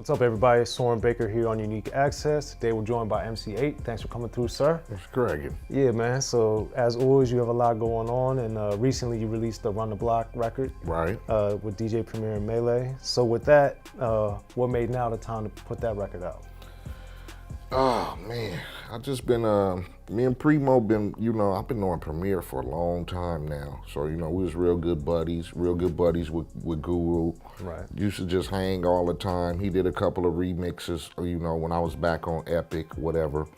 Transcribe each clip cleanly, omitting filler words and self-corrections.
What's up, everybody? Soren Baker here on Unique Access. Today we're joined by MC Eiht. Thanks for coming through, sir. It's Greg. Yeah, man. So as always, you have a lot going on, and recently you released the Run the Block record, Right. with DJ Premier and Melee. So with that, what made now the time to put that record out? Oh man, I just been me and Primo been, I've been knowing Premier for a long time now. So, we was real good buddies with Guru. Right. Used to just hang all the time. He did a couple of remixes, when I was back on Epic, whatever.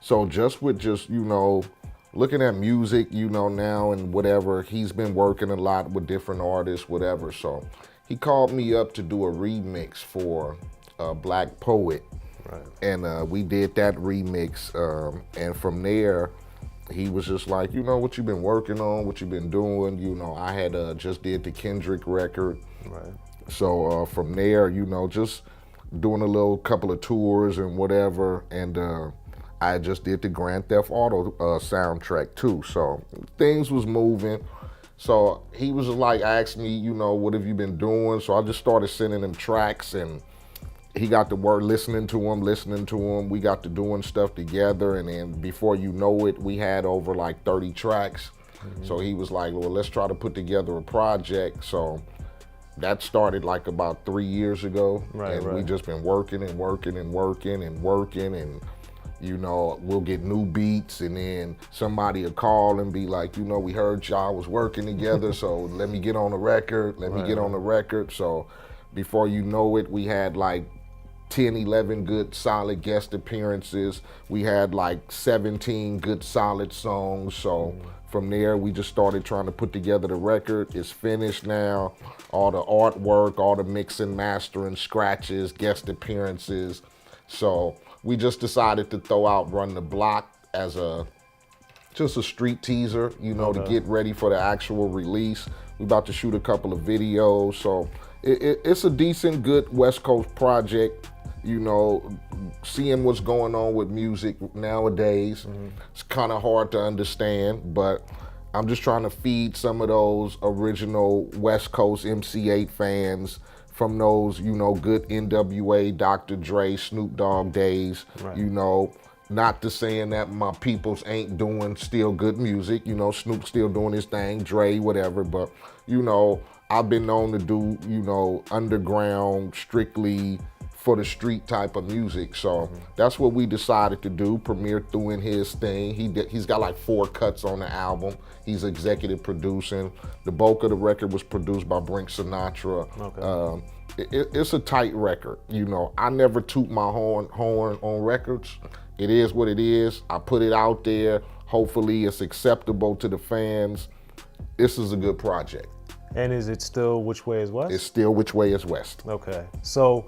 So just with looking at music, now and whatever, he's been working a lot with different artists, whatever. So he called me up to do a remix for Black Poet. Right. And we did that remix, and from there, he was just like, what you've been working on, what you've been doing. I had just did the Kendrick record. Right. So from there, just doing a little couple of tours and whatever, and I just did the Grand Theft Auto soundtrack too. So things was moving. So he was like, asked me, what have you been doing? So I just started sending him tracks, and he got to work listening to him. We got to doing stuff together, and then before you know it, we had over like 30 tracks. So he was like, well, let's try to put together a project. So that started like about 3 years ago. Right, and right. we just been working, and we'll get new beats, and then somebody will call and be like, we heard y'all was working together, so let me get on the record. So before you know it, we had like 10, 11 good solid guest appearances. We had like 17 good solid songs. So from there, we just started trying to put together the record. It's finished now. All the artwork, all the mixing, mastering, scratches, guest appearances. So we just decided to throw out Run the Block as just a street teaser, to get ready for the actual release. We're about to shoot a couple of videos. So it's a decent, good West Coast project. Seeing what's going on with music nowadays, it's kind of hard to understand, but I'm just trying to feed some of those original West Coast MC8 fans from those, good N.W.A, Dr. Dre, Snoop Dogg days. Right. Not to saying that my peoples ain't doing still good music. Snoop still doing his thing, Dre, whatever, but, I've been known to do, underground, strictly for the street type of music. So that's what we decided to do. Premier threw in his thing. He's got like 4 cuts on the album. He's executive producing. The bulk of the record was produced by Sinatra. Okay. It's a tight record. I never toot my horn on records. It is what it is. I put it out there. Hopefully it's acceptable to the fans. This is a good project. And is it still Which Way is West? It's still Which Way is West. Okay. So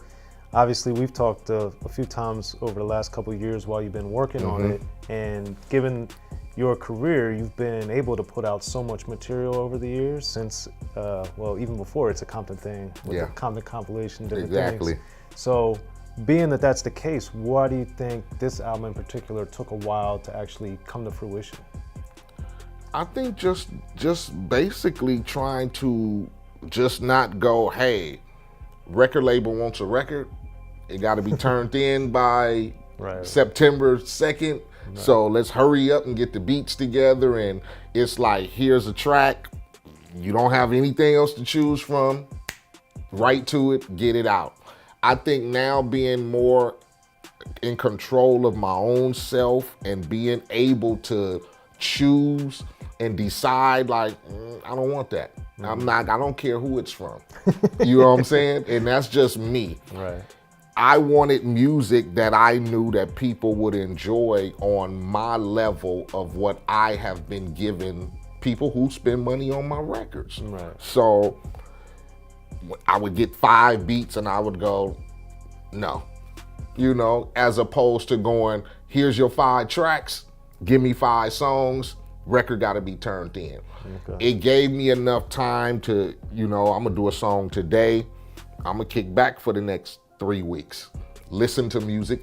obviously we've talked a few times over the last couple of years while you've been working on it, and given your career, you've been able to put out so much material over the years since, even before it's a Compton thing, with the Compton compilation, different things. So being that that's the case, why do you think this album in particular took a while to actually come to fruition? I think just basically trying to just not go, hey, record label wants a record, it got to be turned in by September 2nd. Right. So let's hurry up and get the beats together. And it's like, here's a track. You don't have anything else to choose from. Write to it, get it out. I think now being more in control of my own self and being able to choose and decide, like, I don't want that. I don't care who it's from. You know what I'm saying? And that's just me. Right. I wanted music that I knew that people would enjoy on my level of what I have been giving people who spend money on my records. Right. So I would get 5 beats and I would go, no. As opposed to going, here's your 5 tracks, give me 5 songs, record got to be turned in. Okay. It gave me enough time to, I'm gonna do a song today, I'm gonna kick back for the next 3 weeks. Listen to music.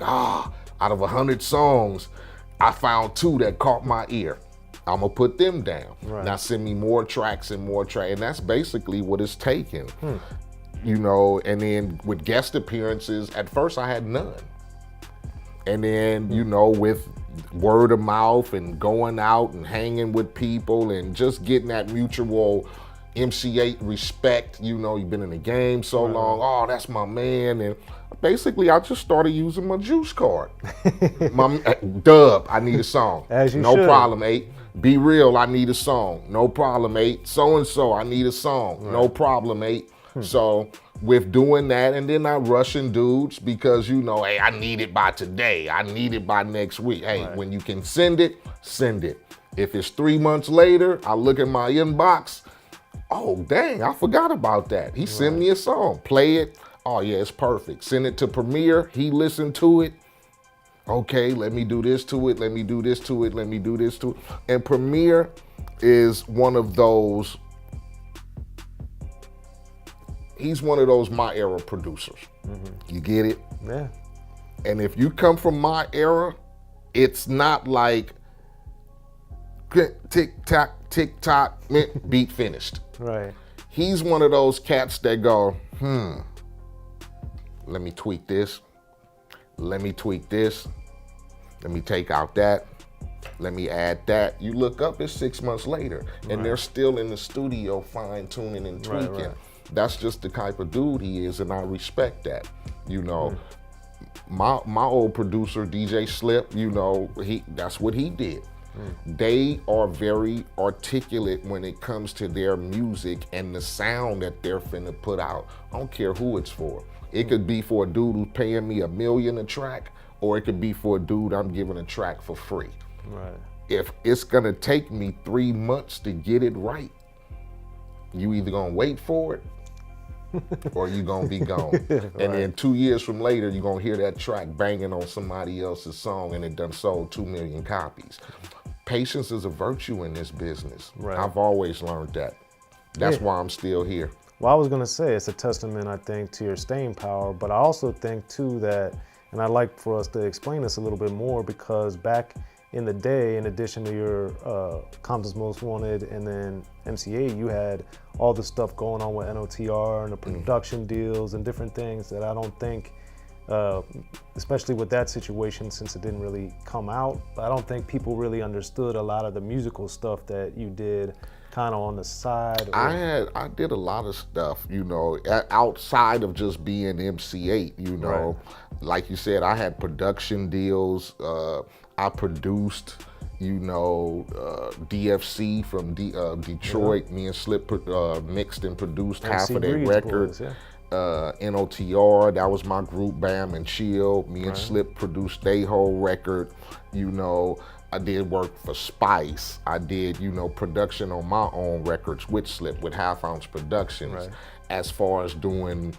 Out of 100 songs, I found 2 that caught my ear. I'm gonna put them down. Right. Now send me more tracks and more tracks. And that's basically what it's taken. you know, and then with guest appearances, at first I had none. And then, you know, with word of mouth and going out and hanging with people and just getting that mutual MC8 respect, you know, you've been in the game so long, oh, that's my man. And basically I just started using my juice card. My Dub, I need a song. As you no should. problem, Eiht. Be Real, I need a song. No problem, Eiht. So-and-so, I need a song. No problem, Eiht. So with doing that, and then not rushing dudes because, you know, hey, I need it by today. I need it by next week. Hey, when you can send it, send it. If it's 3 months later, I look at my inbox, oh, dang, I forgot about that. He sent me a song, play it. Oh yeah, it's perfect. Send it to Premier, he listened to it. Okay, let me do this to it, let me do this to it, let me do this to it. And Premier is one of those, he's one of those my era producers. You get it? Yeah. And if you come from my era, it's not like tick tock, beat finished. Right. He's one of those cats that go, let me tweak this. Let me tweak this. Let me take out that. Let me add that. You look up, it's 6 months later, and they're still in the studio fine tuning and tweaking. That's just the type of dude he is, and I respect that. You know, my old producer, DJ Slip, you know, that's what he did. They are very articulate when it comes to their music and the sound that they're finna put out. I don't care who it's for. It could be for a dude who's paying me $1 million a track, or it could be for a dude I'm giving a track for free. Right. If it's gonna take me 3 months to get it right, you either gonna wait for it or you gonna be gone. And then 2 years from later, you're gonna hear that track banging on somebody else's song and it done sold 2 million copies. Patience is a virtue in this business. I've always learned that. That's why I'm still here. Well, I was gonna say it's a testament, I think, to your staying power, but I also think too that, and I'd like for us to explain this a little bit more, because back in the day, in addition to your Compton's Most Wanted and then MC8, you had all the stuff going on with N.O.T.R and the production deals and different things that I don't think, especially with that situation, since it didn't really come out, I don't think people really understood a lot of the musical stuff that you did kind of on the side. I did a lot of stuff, you know, outside of just being MC8, you know. Like you said, I had production deals. I produced, you know, D.O.C from Detroit. Me and Slip mixed and produced half of their record. N.O.T.R, that was my group, Bam and Chill. Me and Slip produced their whole record, you know. I did work for Spice. I did, you know, production on my own records with Slip, with Half Ounce Productions, as far as doing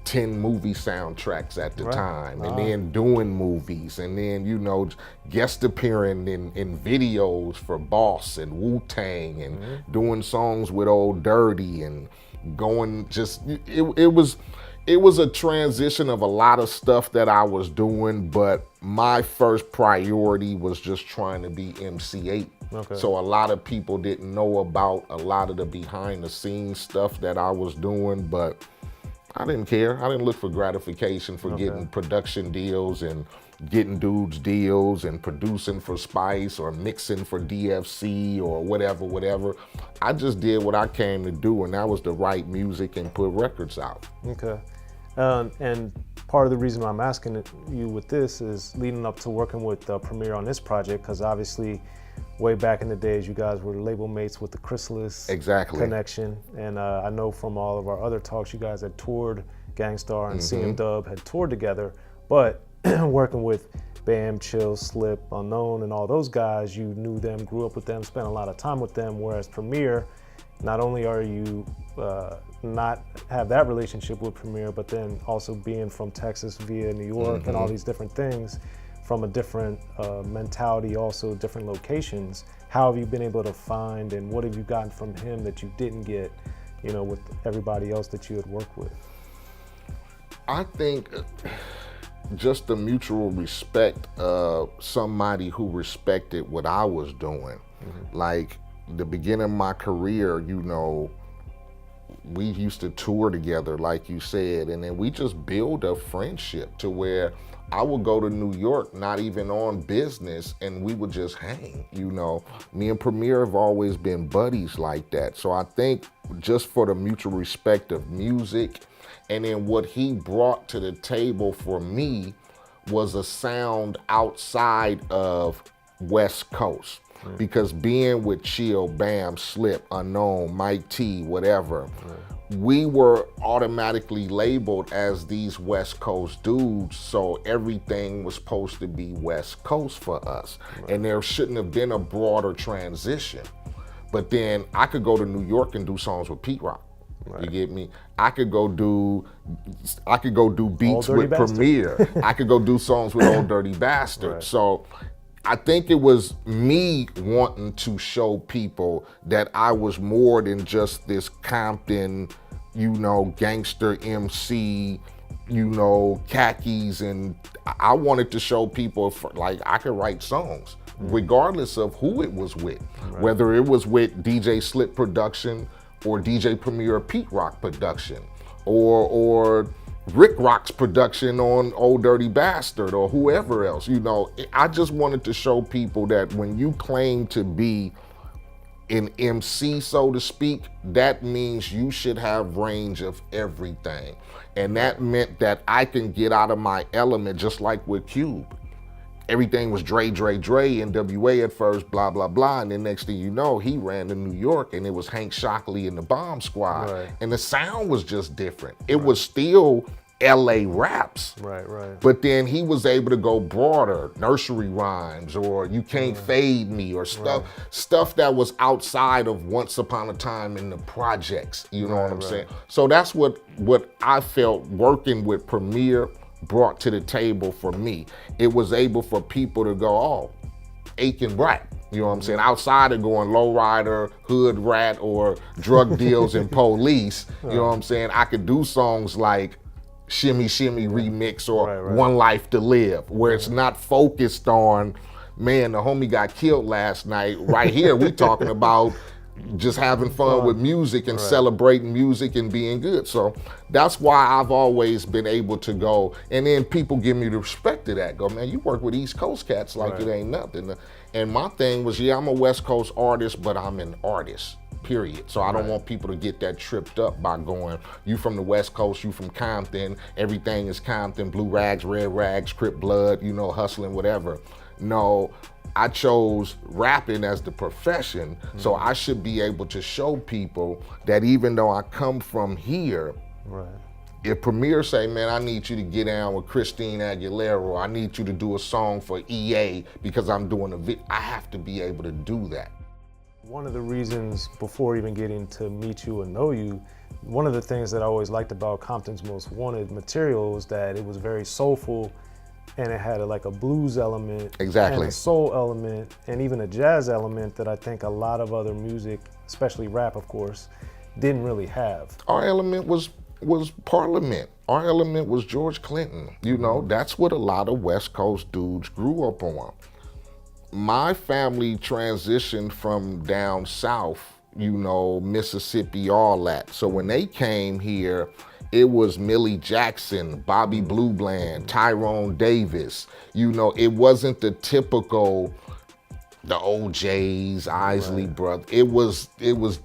10 movie soundtracks at the time, and then doing movies, and then, you know, guest appearing in videos for Boss and Wu-Tang, and doing songs with Old Dirty, and going just, it was a transition of a lot of stuff that I was doing, but my first priority was just trying to be MC8. So a lot of people didn't know about a lot of the behind the scenes stuff that I was doing, but I didn't care. I didn't look for gratification for getting production deals and getting dudes deals and producing for Spice or mixing for D.O.C or whatever. I just did what I came to do, and that was to write music and put records out. Okay. And part of the reason I'm asking you with this is leading up to working with Premier on this project, because obviously way back in the days you guys were label mates with the Chrysalis connection, and I know from all of our other talks you guys had toured, Gangster and CM had toured together, but working with Bam, Chill, Slip, Unknown, and all those guys, you knew them, grew up with them, spent a lot of time with them, whereas Premier, not only are you not have that relationship with Premier, but then also being from Texas via New York and all these different things, from a different mentality, also different locations. How have you been able to find, and what have you gotten from him that you didn't get, you know, with everybody else that you had worked with? I think just the mutual respect of somebody who respected what I was doing. Like the beginning of my career, you know, we used to tour together, like you said, and then we just build a friendship to where I would go to New York, not even on business, and we would just hang, you know. Me and Premier have always been buddies like that. So I think just for the mutual respect of music, and then what he brought to the table for me was a sound outside of West Coast. Because being with Chill, Bam, Slip, Unknown, Mike T, whatever, we were automatically labeled as these West Coast dudes, so everything was supposed to be West Coast for us. And there shouldn't have been a broader transition. But then I could go to New York and do songs with Pete Rock. You get me? I could go do beats with Premier. I could go do songs with Old Dirty Bastard. So I think it was me wanting to show people that I was more than just this Compton, you know, gangster MC, you know, khakis, and I wanted to show people like I could write songs regardless of who it was with, whether it was with DJ Slip production or DJ Premier or Pete Rock production or Rick Rock's production on Old Dirty Bastard or whoever else, you know. I just wanted to show people that when you claim to be an MC, so to speak, that means you should have range of everything. And that meant that I can get out of my element, just like with Cube. Everything was Dre, N.W.A at first, blah, blah, blah. And then next thing you know, he ran to New York and it was Hank Shockley and the Bomb Squad. And the sound was just different. It was still LA raps. But then he was able to go broader, nursery rhymes or You Can't Fade Me or stuff that was outside of Once Upon a Time in the projects. You know what I'm saying? So that's what I felt working with Premier brought to the table for me. It was able for people to go, oh, Aiken rap. You know what I'm saying? Outside of going lowrider, hood rat, or drug deals and police, you know what I'm saying? I could do songs like Shimmy Shimmy Remix or One Life to Live, where it's not focused on, man, the homie got killed last night. Right here, we talking about just having fun with music and celebrating music and being good. So that's why I've always been able to go, and then people give me the respect to that. Go, man, you work with East Coast cats like it ain't nothing. And my thing was, yeah, I'm a West Coast artist, but I'm an artist, period. So I don't want people to get that tripped up by going, you from the West Coast, you from Compton, everything is Compton, blue rags, red rags, Crip blood, you know, hustling, whatever. No, I chose rapping as the profession, so I should be able to show people that even though I come from here, if Premier say, man, I need you to get down with Christine Aguilera, or I need you to do a song for EA because I'm doing a video, I have to be able to do that. One of the reasons, before even getting to meet you and know you, one of the things that I always liked about Compton's Most Wanted material was that it was very soulful, and it had like a blues element, and a soul element, and even a jazz element that I think a lot of other music, especially rap of course, didn't really have. Our element was Parliament. Our element was George Clinton. You know, that's what a lot of West Coast dudes grew up on. My family transitioned from down south, you know, Mississippi, all that. So when they came here, it was Millie Jackson, Bobby Blue Bland, Tyrone Davis. You know, it wasn't the typical, the OJs, Isley brother. It was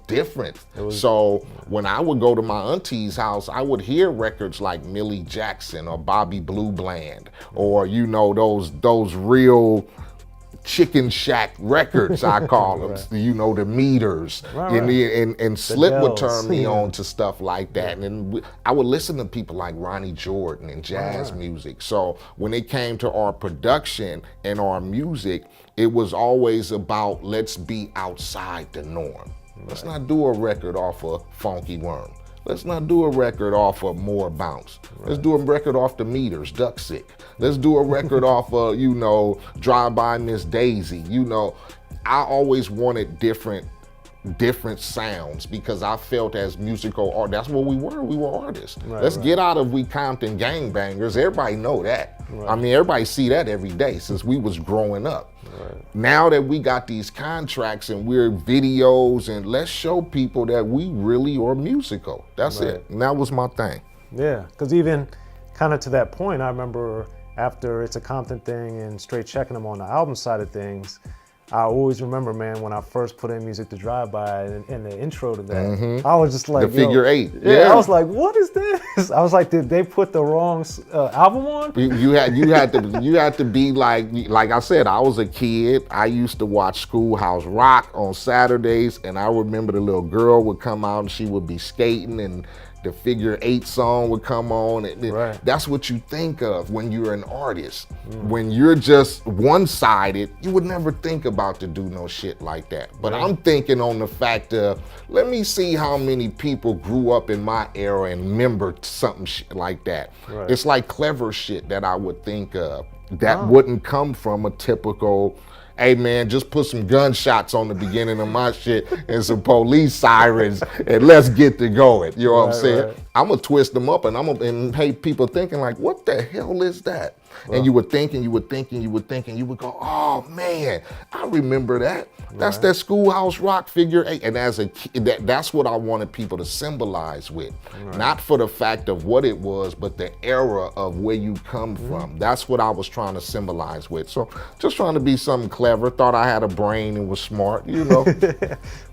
different. So when I would go to my auntie's house, I would hear records like Millie Jackson or Bobby Blue Bland, or, you know, those real Chicken Shack records, I call them, you know, the Meters, and Slip would turn me on to stuff like that. And I would listen to people like Ronnie Jordan and jazz music. So when it came to our production and our music, it was always about, let's be outside the norm. Let's not do a record off of Funky Worm. Let's not do a record off of More Bounce. Let's do a record off the Meters, Duck Sick. Let's do a record off of, you know, Drive By Miss Daisy. You know, I always wanted different different sounds because I felt as musical art, that's what we were artists. Let's get out of we Compton gangbangers, everybody know that. I mean, everybody see that every day since we was growing up. Now that we got these contracts and we're videos, and let's show people that we really are musical. That's it. And that was my thing. Yeah, because even kind of to that point, I remember after It's a Compton thing and Straight Checking Them on the album side of things, I always remember, man, when I first put in Music to Drive By and the intro to that, I was just like, the figure 8. Yeah, I was like, what is this? I was like, did they put the wrong album on? You had to be like I said, I was a kid. I used to watch Schoolhouse Rock on Saturdays, and I remember the little girl would come out and she would be skating, and the Figure 8 song would come on. And that's what you think of when you're an artist. When you're just one-sided, you would never think about to do no shit like that. But I'm thinking on the fact of, let me see how many people grew up in my era and remembered something shit like that. It's like clever shit that I would think of that wouldn't come from a typical, hey man, just put some gunshots on the beginning of my shit and some police sirens and let's get to going. You know what I'm saying? I'm gonna twist them up and hey, people thinking like, what the hell is that? And you would think, and you would think, and you would think, and you would go, oh man, I remember that. That's that Schoolhouse Rock Figure 8. And as a kid, that's what I wanted people to symbolize with. Not for the fact of what it was, but the era of where you come from. That's what I was trying to symbolize with. So just trying to be something clever. Thought I had a brain and was smart, you know.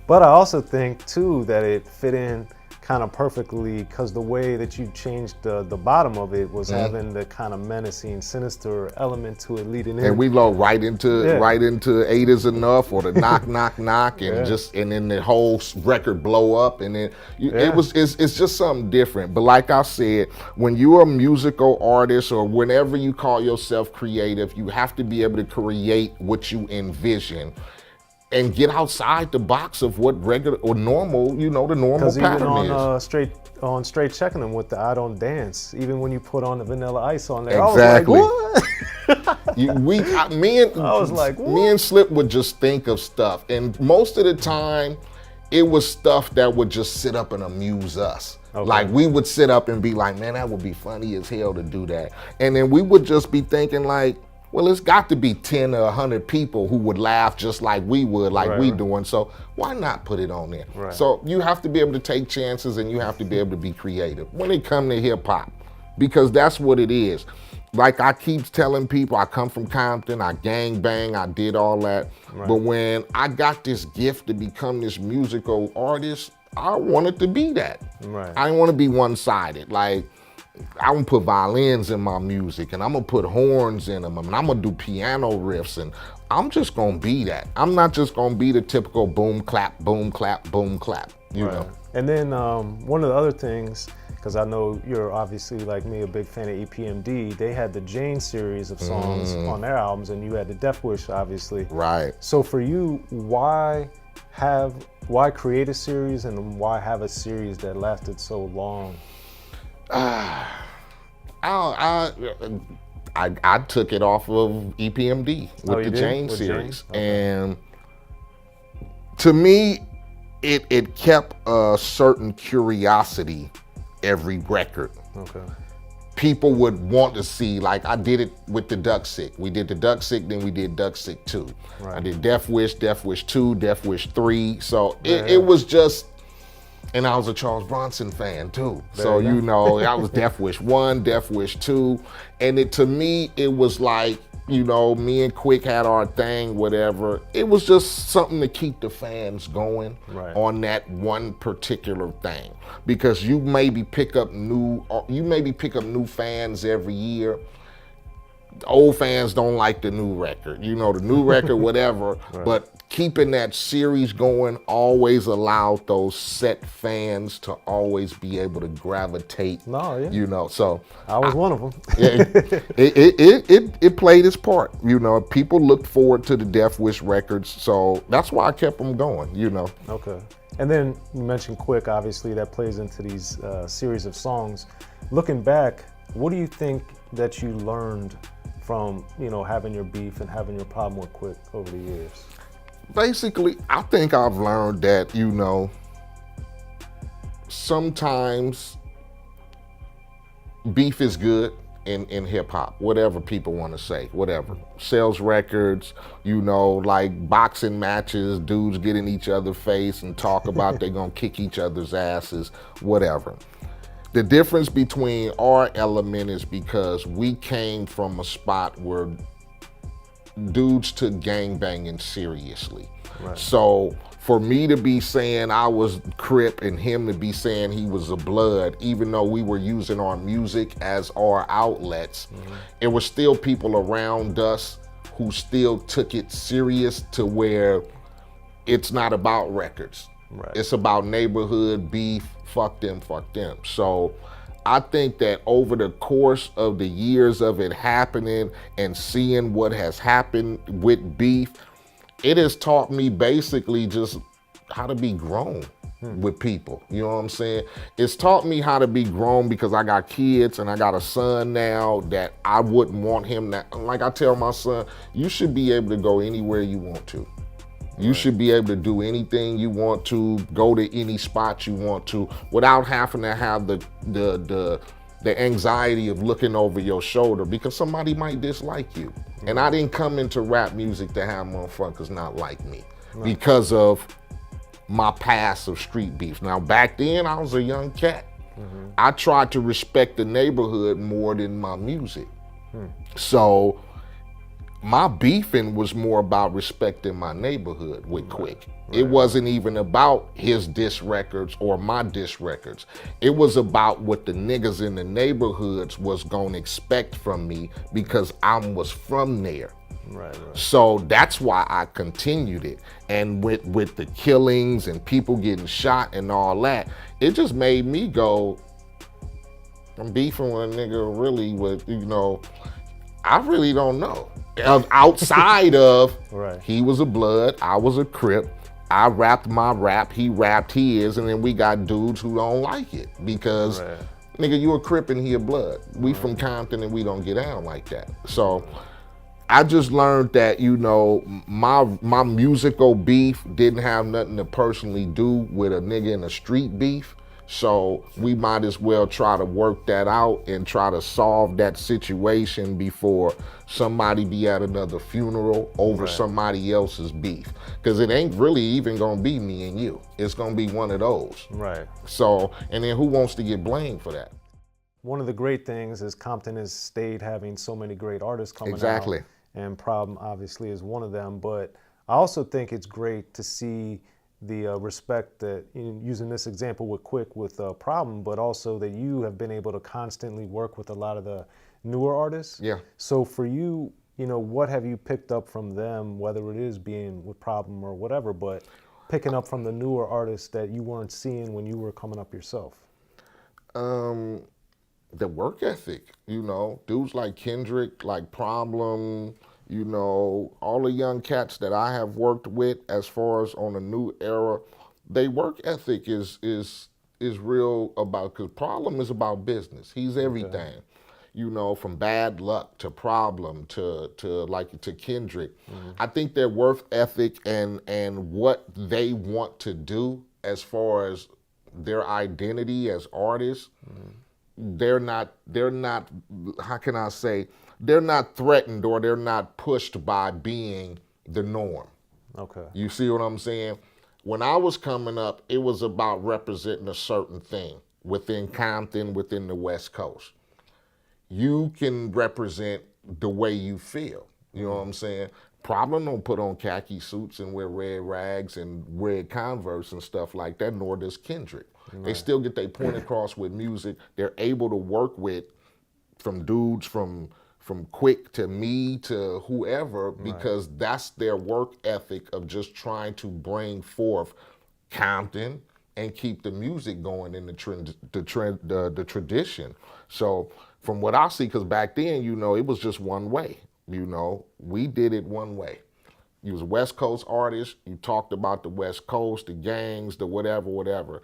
But I also think too that it fit in kind of perfectly because the way that you changed the bottom of it was having the kind of menacing, sinister element to it leading in. And we go right into Eight Is Enough or the knock, knock, knock, and and then the whole record blow up, and then it's just something different. But like I said, when you're a musical artist or whenever you call yourself creative, you have to be able to create what you envision and get outside the box of what regular or normal, the normal pattern is. Because even on Straight Checking Them with the I Don't Dance, even when you put on the Vanilla Ice on there, exactly. I was like, what? I was like, what? Me and Slip would just think of stuff, and most of the time, it was stuff that would just sit up and amuse us. Like we would sit up and be like, man, that would be funny as hell to do that, and then we would just be thinking like, well, it's got to be 10 or 100 people who would laugh just like we would, like we doing. So why not put it on there? So you have to be able to take chances, and you have to be able to be creative when it comes to hip hop, because that's what it is. Like I keep telling people, I come from Compton, I gang bang, I did all that. But when I got this gift to become this musical artist, I wanted to be that. I didn't want to be one-sided. Like, I'm gonna put violins in my music, and I'm gonna put horns in them, and I'm gonna do piano riffs, and I'm just gonna be that. I'm not just gonna be the typical boom, clap, boom, clap, boom, clap, you know? And then one of the other things, because I know you're obviously like me a big fan of EPMD, they had the Jane series of songs on their albums, and you had the Death Wish, obviously. So for you, why create a series, and why have a series that lasted so long? I took it off of EPMD with the Jane series, and to me, it kept a certain curiosity every record. People would want to see, like I did it with the D.O.C. We did the D.O.C, then we did D.O.C 2. I did Death Wish 2, Death Wish 3. So it was just. And I was a Charles Bronson fan too. So, I was Death Wish 1, Death Wish 2. And to me, it was like, me and Quik had our thing, whatever. It was just something to keep the fans going on that one particular thing. Because you maybe pick up new fans every year. Old fans don't like the new record, the new record, whatever. But keeping that series going always allowed those set fans to always be able to gravitate. So I was one of them. It played its part. People looked forward to the Death Wish records, so that's why I kept them going. Okay. And then you mentioned Quik, obviously that plays into these series of songs. Looking back, what do you think that you learned from having your beef and having your problem with Quik over the years? Basically, I think I've learned that, you know, sometimes beef is good in hip hop, whatever people want to say, whatever. Sells records, you know, like boxing matches, dudes get in each other's face and talk about they gonna kick each other's asses, whatever. The difference between our element is because we came from a spot where dudes took gangbanging seriously. Right. So for me to be saying I was Crip and him to be saying he was a Blood, even though we were using our music as our outlets, it was still people around us who still took it serious to where it's not about records. Right. It's about neighborhood beef, fuck them, fuck them. So I think that over the course of the years of it happening and seeing what has happened with beef, it has taught me basically just how to be grown with people. You know what I'm saying? It's taught me how to be grown because I got kids and I got a son now that I wouldn't want him to, like I tell my son, you should be able to go anywhere you want to. You should be able to do anything you want to, go to any spot you want to, without having to have the anxiety of looking over your shoulder because somebody might dislike you. And I didn't come into rap music to have motherfuckers not like me because of my past of street beef. Now back then I was a young cat. I tried to respect the neighborhood more than my music. So my beefing was more about respecting my neighborhood with Quik. It wasn't even about his diss records or my diss records. It was about what the niggas in the neighborhoods was gonna expect from me because I was from there. Right. So that's why I continued it. And with the killings and people getting shot and all that, it just made me go, I'm beefing with a nigga really with, you know, I really don't know. Outside of, he was a Blood, I was a Crip, I rapped my rap, he rapped his, and then we got dudes who don't like it because, nigga, you a Crip and he a Blood. We from Compton and we don't get down like that. So I just learned that, you know, my musical beef didn't have nothing to personally do with a nigga in a street beef. So we might as well try to work that out and try to solve that situation before somebody be at another funeral over somebody else's beef. Because it ain't really even gonna be me and you. It's gonna be one of those. Right. So, and then who wants to get blamed for that? One of the great things is Compton has stayed having so many great artists coming Exactly. out. And Problem obviously is one of them. But I also think it's great to see the respect that, using this example with Quik with Problem, but also that you have been able to constantly work with a lot of the newer artists. Yeah. So for you, you know, what have you picked up from them, whether it is being with Problem or whatever, but picking up from the newer artists that you weren't seeing when you were coming up yourself? The work ethic, you know, dudes like Kendrick, like Problem, you know, all the young cats that I have worked with as far as on a new era, they work ethic is real about, because Problem is about business. He's everything. You know, from Bad Luck to Problem to Kendrick. I think their work ethic and what they want to do as far as their identity as artists, they're not, how can I say, they're not threatened or they're not pushed by being the norm. Okay. You see what I'm saying? When I was coming up, it was about representing a certain thing within Compton, within the West Coast. You can represent the way you feel. You know what I'm saying? Problem don't put on khaki suits and wear red rags and red Converse and stuff like that, nor does Kendrick. They still get their point across with music. They're able to work with from dudes from Quik to me to whoever, because that's their work ethic of just trying to bring forth Compton and keep the music going in the tradition. So from what I see, because back then, you know, it was just one way. You know, we did it one way. You was a West Coast artist, you talked about the West Coast, the gangs, the whatever.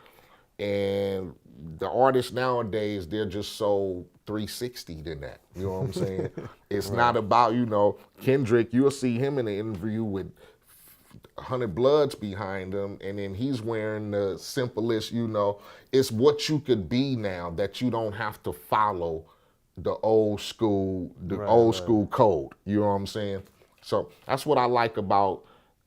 And the artists nowadays, they're just so 360 than that. You know what I'm saying? It's not about, you know, Kendrick, you'll see him in an interview with 100 Bloods behind him, and then he's wearing the simplest, you know, it's what you could be now that you don't have to follow the old school, school code. You know what I'm saying? So that's what I like about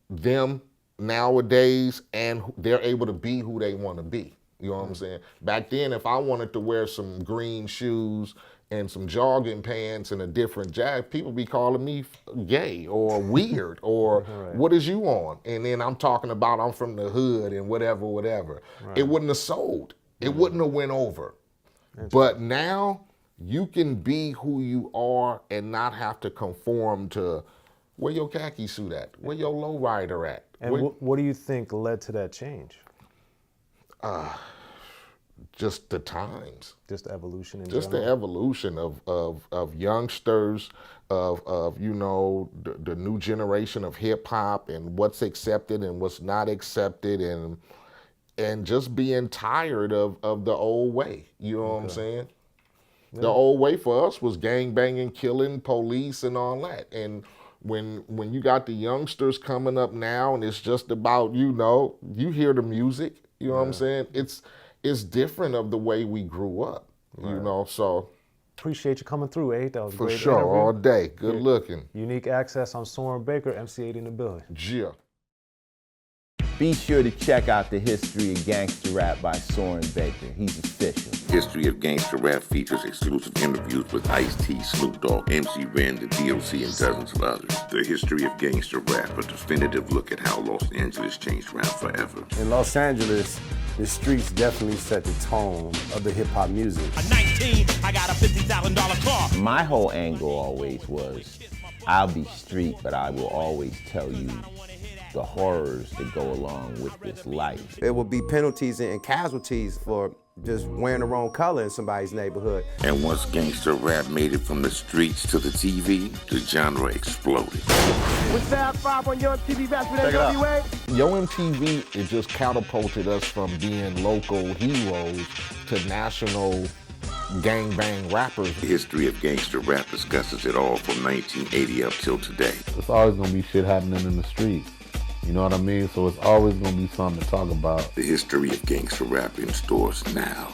them nowadays, and they're able to be who they want to be. You know what I'm saying? Back then, if I wanted to wear some green shoes and some jogging pants and a different jacket, people be calling me gay or weird or what is you on? And then I'm talking about I'm from the hood and whatever. It wouldn't have sold. It wouldn't have went over. But now you can be who you are and not have to conform to where your khaki suit at, where your lowrider at. And what do you think led to that change? Just the times. Just evolution in Just general? the evolution of youngsters, of you know, the new generation of hip hop and what's accepted and what's not accepted, and just being tired of the old way. You know what I'm saying? Yeah. The old way for us was gang banging, killing, police, and all that. And when you got the youngsters coming up now, and it's just about, you know, you hear the music. You know what I'm saying? It's different of the way we grew up. You know, so. Appreciate you coming through, Eiht. That was a For great sure, interview. all day. Good looking. Unique Access. I'm Soren Baker, MC Eiht in the building. Yeah. Be sure to check out the History of Gangster Rap by Soren Baker. He's official. History of Gangster Rap features exclusive interviews with Ice-T, Snoop Dogg, MC Ren, the D.O.C, and dozens of others. The History of Gangster Rap, a definitive look at how Los Angeles changed rap forever. In Los Angeles, the streets definitely set the tone of the hip-hop music. At 19, I got a $50,000 car. My whole angle always was, I'll be street, but I will always tell you the horrors that go along with this life. There will be penalties and casualties for just wearing the wrong color in somebody's neighborhood. And once gangster rap made it from the streets to the TV, the genre exploded. With Fab 5 on Your MTV Raps with N.W.A. Yo MTV, it just catapulted us from being local heroes to national gangbang rappers. The History of Gangster Rap discusses it all from 1980 up till today. It's always gonna be shit happening in the streets. You know what I mean? So it's always gonna be something to talk about. The History of Gangster Rap in stores now.